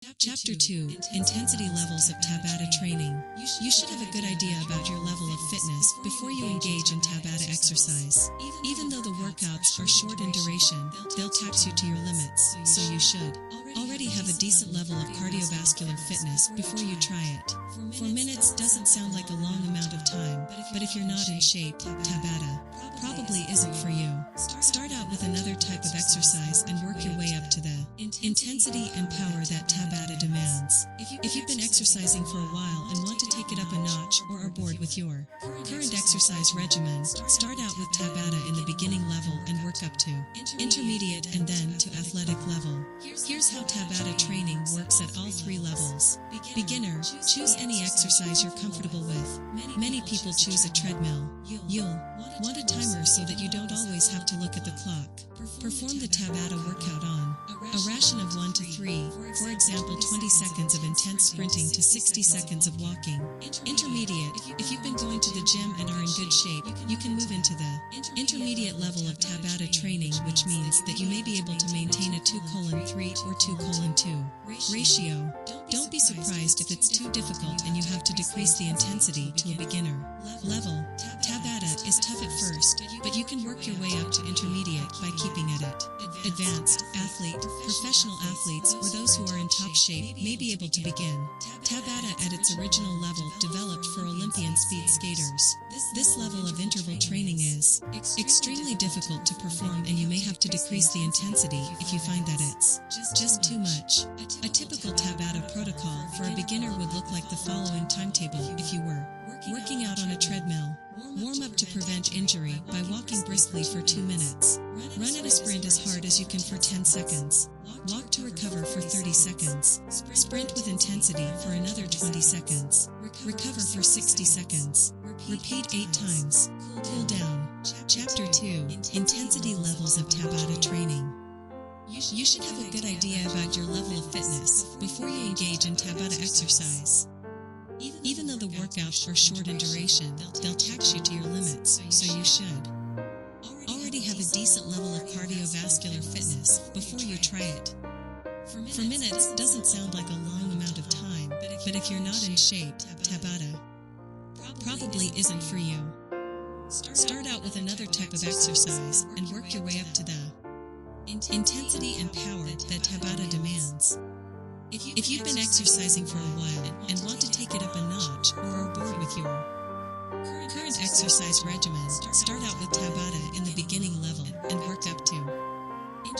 Chapter 2, Intensity Levels of TABATA Training. You should have a good idea about your level of fitness before you engage in TABATA exercise. Even though the workouts are short in duration, they'll tax you to your limits, so you should already have a decent level of cardiovascular fitness before you try it. 4 minutes doesn't sound like a long amount of time, but if you're not in shape, TABATA probably isn't for you. Start out with another type of exercise and work your way up to the intensity and power that TABATA demands. If you've been exercising for a while and want to take it up a notch or are bored with your current exercise regimen, start out with TABATA in the beginning level and work up to intermediate and then to athletic level. Here's how TABATA training works at all 3 levels. Beginner, choose any exercise you're comfortable with. Many people choose a treadmill. You'll want a timer so that you don't always have to look at the clock. Perform the TABATA workout on a ration of 1 to 3, for example 20 seconds of intense sprinting to 60 seconds of walking. Intermediate, if you've been going to the gym and are in good shape, you can move into the intermediate level of TABATA training, which means that you may be able to maintain a 2:3 or 2:2 ratio. Don't be surprised if it's too difficult and you have to decrease the intensity to a beginner level. TABATA is tough at first, but you can work your way up to intermediate by keeping at it. Advanced, athlete, professional athletes, or those who are in top shape may be able to begin TABATA at its original level, developed for Olympian speed skaters. This level of interval training is extremely difficult to perform, and you may have to decrease the intensity if you find that it's just too much. A typical TABATA protocol for a beginner would look like the following timetable if you were working out on a treadmill. Warm up to prevent injury by walking briskly for 2 minutes. Run at a sprint as hard as you can for 10 seconds. Walk to recover for 30 seconds. Sprint with intensity for another 20 seconds. Recover for 60 seconds. Repeat 8 times. Cool down. Chapter 2, Intensity Levels of TABATA Training. You should have a good idea about your level of fitness before you engage in TABATA exercise. Even though the workouts are short in duration, they'll tax you to your limits, so you should already have a decent level of cardiovascular fitness before you try it. 4 minutes doesn't sound like a long amount of time, but if you're not in shape, TABATA probably isn't for you. Start out with another type of exercise and work your way up to the intensity and power that TABATA demands. If you've been exercising for a while and want to take it up a notch or are bored with your current exercise regimen, start out with TABATA in the beginning level and work up to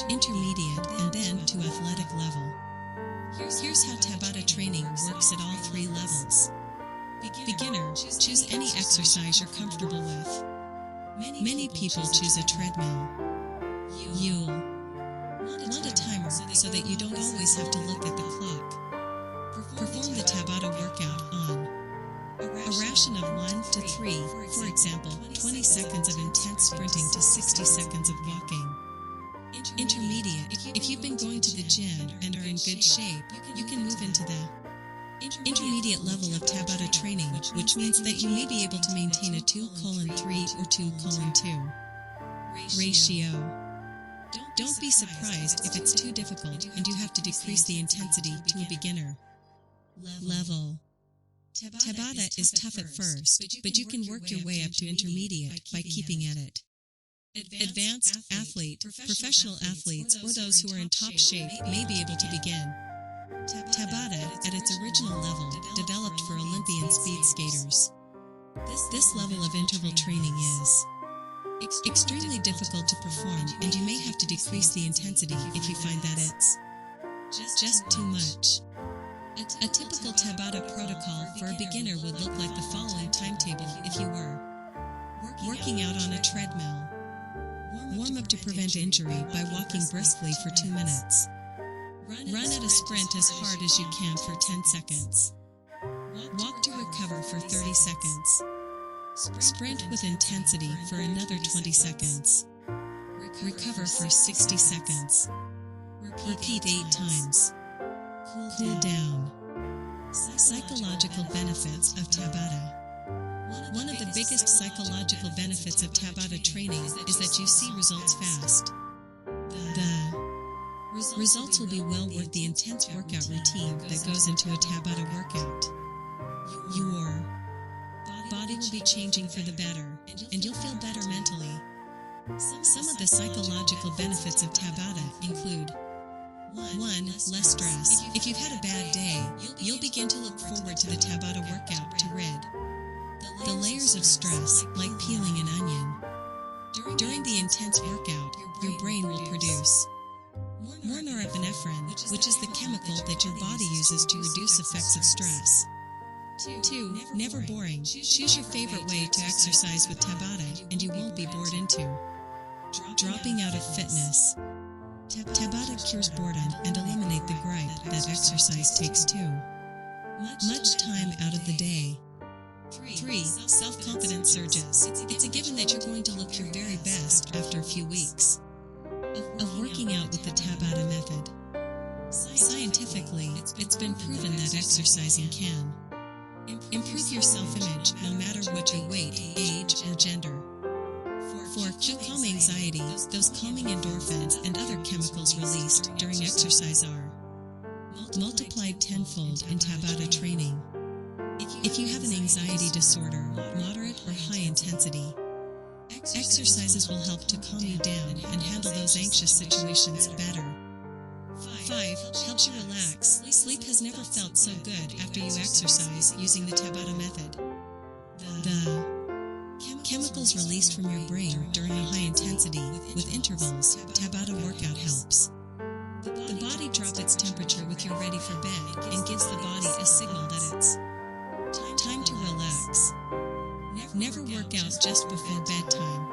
intermediate and then to athletic level. Here's how TABATA training works at all 3 levels. Beginner, choose any exercise you're comfortable with. Many people choose a treadmill. You'll want a timer so that you don't always have to look at the clock. Perform the TABATA workout on a ration of 1 to 3, for example 20 seconds of intense sprinting to 60 seconds of walking. Intermediate, if you've been going to the gym and are in good shape, you can move into the intermediate level of TABATA training, which means that you may be able to maintain a 2:3 or 2:2 ratio. Don't be surprised if it's too difficult and you have to decrease the intensity to a beginner level. TABATA is tough at first, but you can work your way up to intermediate by keeping at it. Advanced, athlete, professional athletes, or those who are in top shape may be able to begin TABATA at its original level, developed for Olympian speed skaters. This level of interval training is extremely difficult to perform, and you may have to decrease the intensity if you find that it's just too much. A typical TABATA protocol for a beginner would look like the following timetable if you were working out on a treadmill. Warm up to prevent injury by walking briskly for 2 minutes. Run at a sprint as hard as you can for 10 seconds. Walk to recover for 30 seconds. Sprint with intensity for another 20 seconds. Recover for 60 seconds. Repeat 8 times. Cool down. Psychological benefits of TABATA. One of the biggest psychological benefits of TABATA training is that you see results fast. The Results will be well worth the intense workout routine that goes into a Tabata workout. Your body will be changing for the better, and you'll feel better mentally. Some of the psychological benefits of Tabata include 1. Less stress. If you've had a bad day, you'll begin to look forward to the Tabata workout to rid the layers of stress, like peeling an onion. During the intense workout, your brain will produce more norepinephrine, which is the chemical that your body uses to reduce effects of stress. 2. Never boring. Choose your favorite way to exercise with Tabata, and you won't be bored into dropping out of fitness. Tabata cures boredom and eliminate the gripe that exercise takes too much time out of the day. 3. Self-confidence surges. It's a given that you're going to look your very best after a few weeks of working out with the Tabata method. Scientifically, it's been proven that exercising can improve your self-image no matter what your weight, age, or gender. 4. To calm anxiety, those calming endorphins and other chemicals released during exercise are multiplied tenfold in Tabata training. If you have an anxiety disorder, moderate or high intensity, exercises will help to calm you down and handle those anxious situations better. 5. Helps you relax. Sleep has never felt so good after you exercise using the Tabata method. The chemicals released from your brain during a high intensity with intervals, Tabata workout helps the body drop its temperature with you ready for bed and gives the body a signal that it's time to relax. Never work out just before bedtime.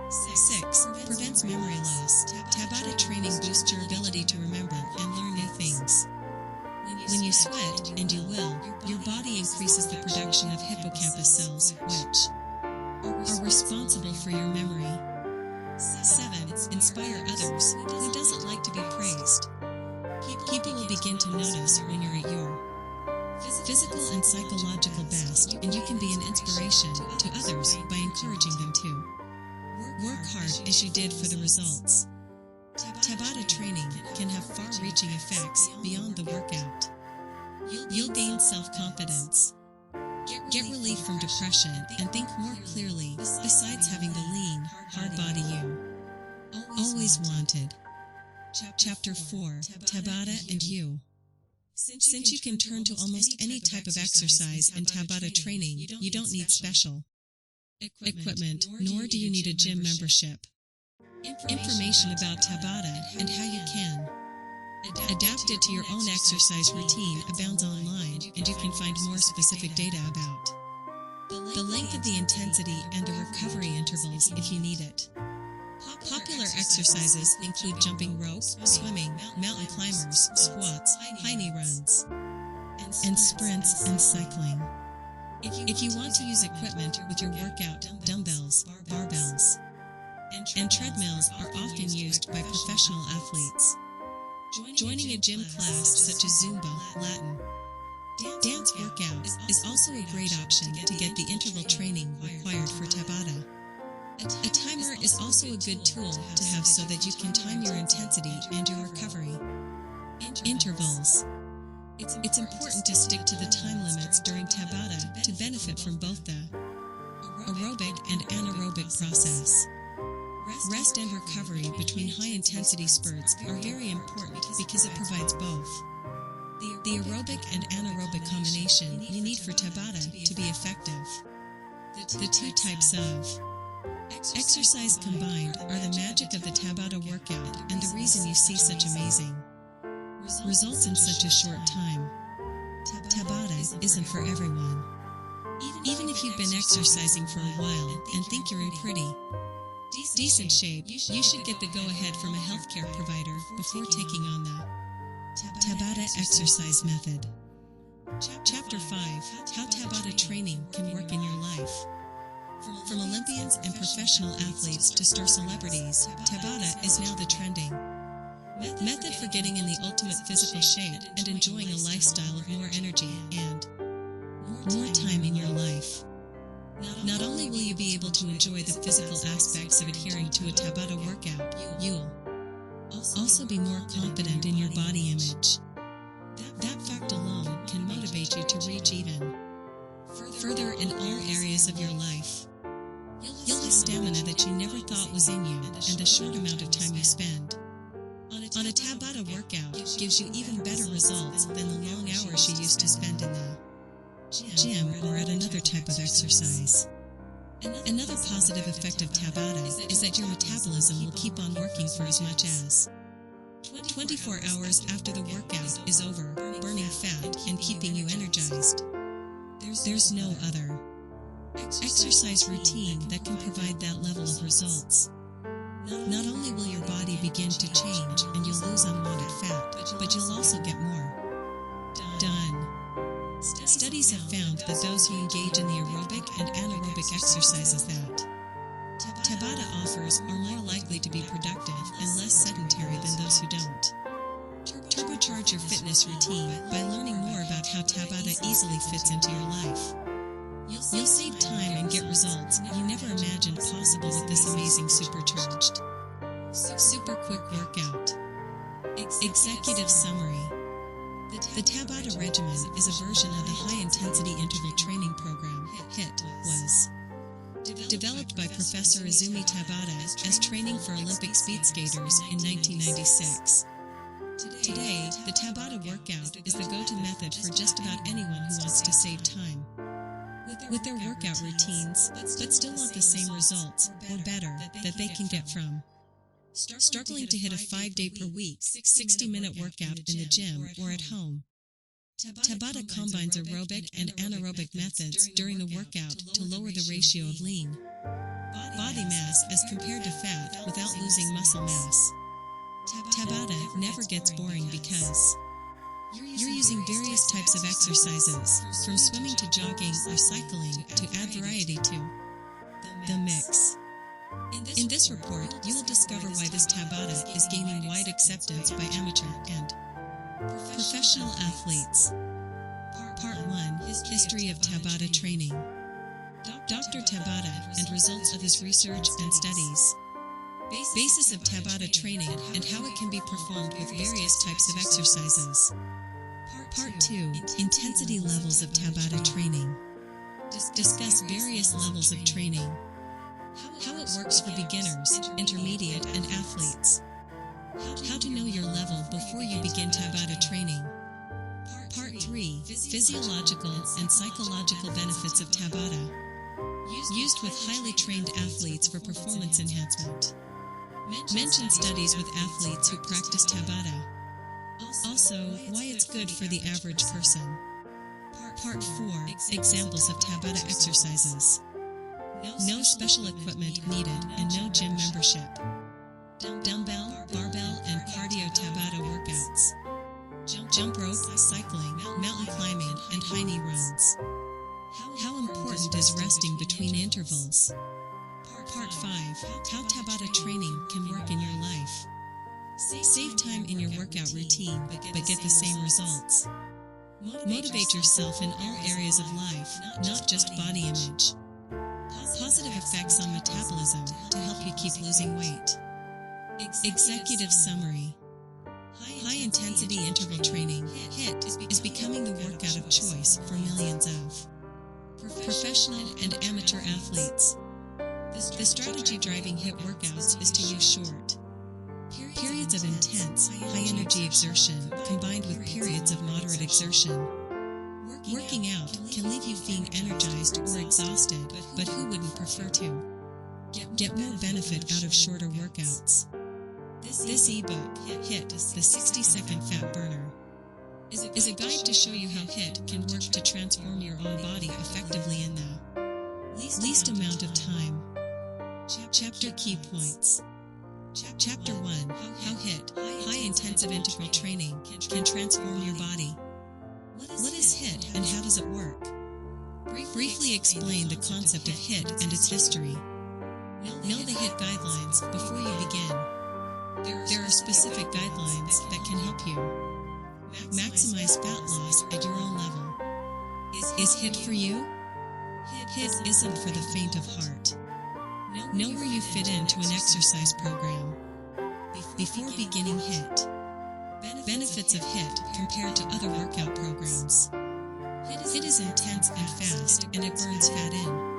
6. Prevents memory loss. Tabata training boosts your ability to remember and learn new things. When you sweat, and you will, your body increases the production of hippocampus cells, which are responsible for your memory. 7. Inspire others. Who doesn't like to be praised? People will begin to notice when you're at your physical and psychological best, and you can be an inspiration to others by encouraging them to work hard as you did for the results. Tabata training can have far-reaching effects beyond the workout. You'll gain self-confidence, get relief from depression, and think more clearly, besides having the lean, hard body you always wanted. Chapter 4. Tabata and You. Since you can turn to almost any type of exercise in Tabata training, you don't need special equipment, nor do you need a gym membership. Information about Tabata and how you can adapt it to your own exercise routine abounds online, and you can find more specific data about the length of the intensity and the recovery intervals if you need it. Popular exercises include jumping rope, swimming, mountain climbers, squats, high knee runs, and sprints and cycling. If you want to use equipment with your workout, dumbbells, barbells, and treadmills are often used by professional athletes. Joining a gym class such as Zumba, Latin, dance workout is also a great option to get the interval training required for Tabata. A timer is also a good tool to have so that you can time your intensity and your recovery. Intervals. It's important to stick to the time limits during Tabata to benefit from both the aerobic and anaerobic process. Rest and recovery between high-intensity spurts are very important because it provides both the aerobic and anaerobic combination you need for Tabata to be effective. The two types of exercise combined are the magic of the Tabata workout and the reason you see such amazing results in such a short time. Tabata isn't for everyone. Even if you've been exercising for a while and think you're in pretty decent shape, you should get the go-ahead from a healthcare provider before taking on the Tabata exercise method. Chapter 5. How Tabata training can work in your life. From Olympians and professional athletes to star celebrities, Tabata is now the trending method for getting in the ultimate physical shape and enjoying a lifestyle of more energy and more time in your life. Not only will you be able to enjoy the physical aspects of adhering to a Tabata workout, you'll Also be more confident in your body image. That fact alone can motivate you to reach even further in all areas of your life. You'll have stamina that you never thought was in you, and the short amount of time you spend on a Tabata workout gives you even better results than the long hours you used to spend in the gym or at another type of exercise. Another positive effect of Tabata is that your metabolism will keep on working for as much as 24 hours after the workout is over, burning fat and keeping you energized. There's no other exercise routine that can provide that level of results. Not only will your body begin to change and you'll lose unwanted fat, but you'll also get more done. Studies have found that those who engage in the aerobic and anaerobic exercises that Tabata offers are more likely to be productive and less sedentary than those who don't. Turbocharge your fitness routine by learning more about how Tabata easily fits into your life. You'll save time and get results you never imagined possible with this amazing supercharged, super quick workout. Executive summary. The Tabata regimen is a version of the high-intensity interval training program, HIIT, was developed by Professor Izumi Tabata as training for Olympic speed skaters in 1996. Today, the Tabata workout is the go-to method for just about anyone who wants to save time with their workout routines, but still want the same results, or better, that they can get from struggling to hit a 5-day per week, 60-minute workout in the gym or at home. Tabata combines aerobic and anaerobic methods during the workout to lower the ratio of lean body mass as compared to fat without losing muscle mass. Tabata never gets boring because you're using various types of exercises, from swimming to jogging or cycling, to add variety to the mix. In this report, you will discover why this Tabata is gaining wide acceptance by amateur and professional athletes. Part 1. History of Tabata training. Dr. Tabata and results of his research and studies. Basis of Tabata training and how it can be performed with various types of exercises. Part 2. Intensity levels of Tabata training. Discuss various levels of training. How it works for beginners, intermediate, and athletes. How to know your level before you begin Tabata training. Part 3. Physiological and psychological benefits of Tabata. Used with highly trained athletes for performance enhancement. Mention studies with athletes who practice Tabata. Also, why it's good for the average person. Part 4. Examples of Tabata exercises. No special equipment needed and no gym membership. Dumbbell, barbell, and cardio Tabata workouts. Jump rope, cycling, mountain climbing, and high knee runs. How important is resting between intervals? Part 5. How Tabata training can work in your life. Save time in your workout routine, but get the same results. Motivate yourself in all areas of life, not just body image. Positive effects on metabolism to help you keep losing weight. Executive summary. High-intensity interval training, HIIT, is becoming the workout of choice for millions of professional and amateur athletes. The strategy driving HIIT workouts is to use short periods of intense, high-energy exertion combined with periods of moderate exertion. Working out can leave you feeling energized or exhausted, but who wouldn't prefer to get more benefit out of shorter workouts? This ebook, HIIT, the 60-second fat burner, is a guide to show you how HIIT can work to transform your own body effectively in the least amount of time. Chapter Key Points. Chapter 1. How HIIT, high-intensive interval training, can transform your body. What is HIIT and how does it work? Briefly explain the concept of HIIT and its history. Know the HIIT guidelines before you begin. There are specific guidelines that can help you maximize fat loss at your own level. Is HIIT for you? HIIT isn't for the faint of heart. Know where you fit into an exercise program. Before beginning HIIT. Benefits of HIIT compared to other workout programs. HIIT is intense and fast, and it burns fat in.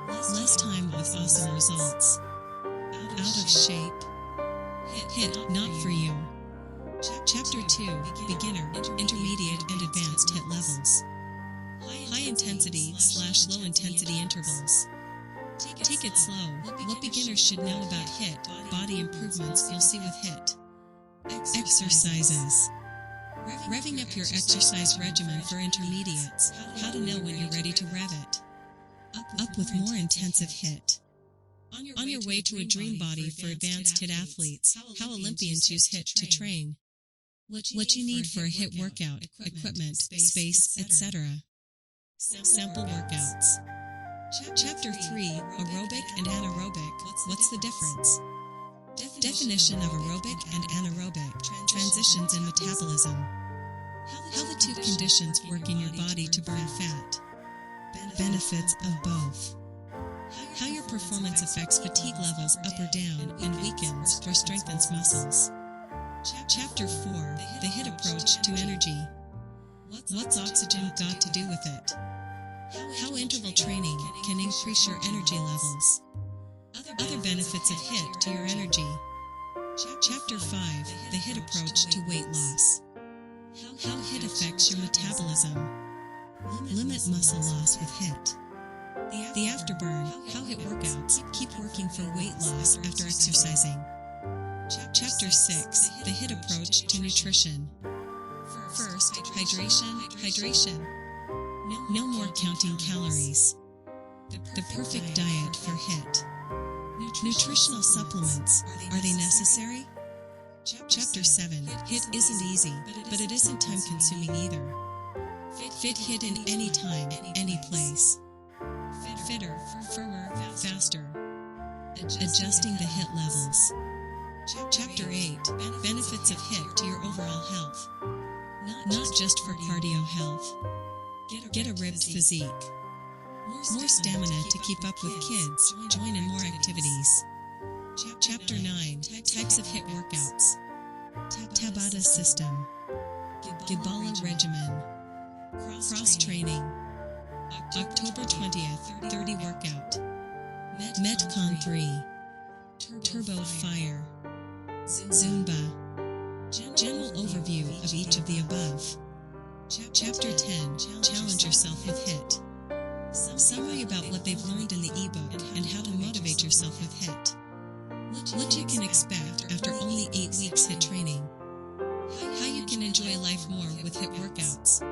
Less time with awesome results. Out of shape. HIIT, not for you. Chapter 2, Beginner, Intermediate and Advanced HIIT Levels. High intensity / low intensity intervals. Take it slow. What beginners should know about HIIT, body improvements you'll see with HIIT. Exercises. Revving up your exercise regimen for intermediates. How to know when you're ready to rev it. Up with more intensive HIIT. On your way to a dream body for advanced HIIT athletes. How Olympians use HIIT to train. What you need for a HIIT workout, equipment, space, etc. Sample workouts. Chapter 3, Aerobic and Anaerobic. What's the difference? Definition of aerobic and anaerobic. Transitions in metabolism. How the two conditions work in your body to burn fat. Benefits of both. How your performance affects fatigue levels up or down and weakens or strengthens muscles. Chapter 4, the HIIT approach to energy. What's oxygen got to do with it? How interval training can increase your energy levels. Other benefits of HIIT to your energy. Chapter 5, the HIIT approach to weight loss. How HIIT affects your metabolism. Limit muscle loss with HIIT. The afterburn, how HIIT workouts keep working for weight loss after exercising. Chapter 6, the HIIT approach to nutrition. First, hydration. No more counting calories. The perfect diet for HIIT. Nutritional supplements, are they necessary? Chapter 7, HIIT isn't easy, but it isn't time-consuming either. Fit HIIT in any time, any place. Fitter, firmer, faster. Adjusting the HIIT levels. Chapter 8, benefits of HIIT to your overall health. Not just for cardio health. Get a ribbed physique. More stamina to keep up with kids, join in more activities. Chapter 9, types of HIIT workouts. TABATA system. Gibala regimen. Cross-training. October 20th, 30 workout. Metcon 3. Turbo Fire. Zumba. General overview of each of the above. Chapter 10, challenge yourself with HIIT. Summary about what they've learned in the ebook and how to motivate yourself with HIIT. What you can expect after only 8 weeks HIIT training. How you can enjoy life more with HIIT workouts.